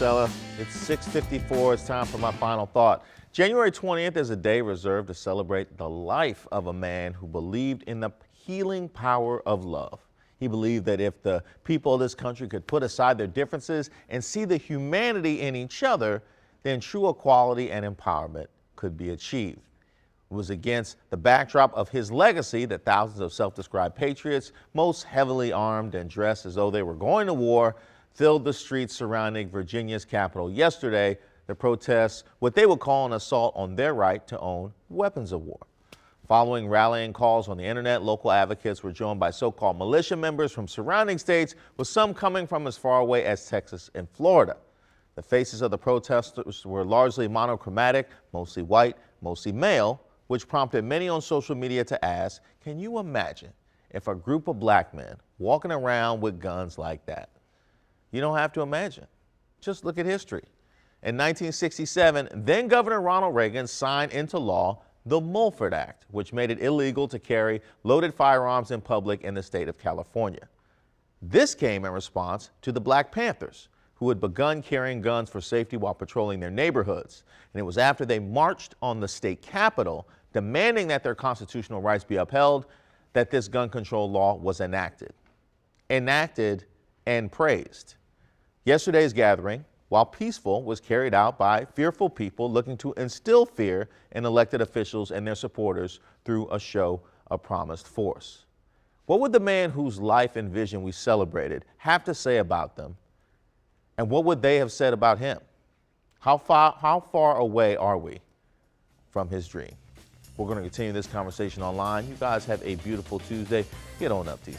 Stella. It's 6:54. It's time for my final thought. January 20th is a day reserved to celebrate the life of a man who believed in the healing power of love. He believed that if the people of this country could put aside their differences and see the humanity in each other, then true equality and empowerment could be achieved. It was against the backdrop of his legacy that thousands of self-described patriots, most heavily armed and dressed as though they were going to war, filled the streets surrounding Virginia's capital yesterday to protest what they would call an assault on their right to own weapons of war. Following rallying calls on the internet, local advocates were joined by so-called militia members from surrounding states, with some coming from as far away as Texas and Florida. The faces of the protesters were largely monochromatic, mostly white, mostly male, which prompted many on social media to ask, can you imagine if a group of black men walking around with guns like that? You don't have to imagine. Just look at history. In 1967, then Governor Ronald Reagan signed into law the Mulford Act, which made it illegal to carry loaded firearms in public in the state of California. This came in response to the Black Panthers, who had begun carrying guns for safety while patrolling their neighborhoods. And it was after they marched on the state capitol demanding that their constitutional rights be upheld that this gun control law was enacted and praised. Yesterday's gathering, while peaceful, was carried out by fearful people looking to instill fear in elected officials and their supporters through a show of promised force. What would the man whose life and vision we celebrated have to say about them? And what would they have said about him? How far away are we from his dream? We're going to continue this conversation online. You guys have a beautiful Tuesday. Get on up, TC.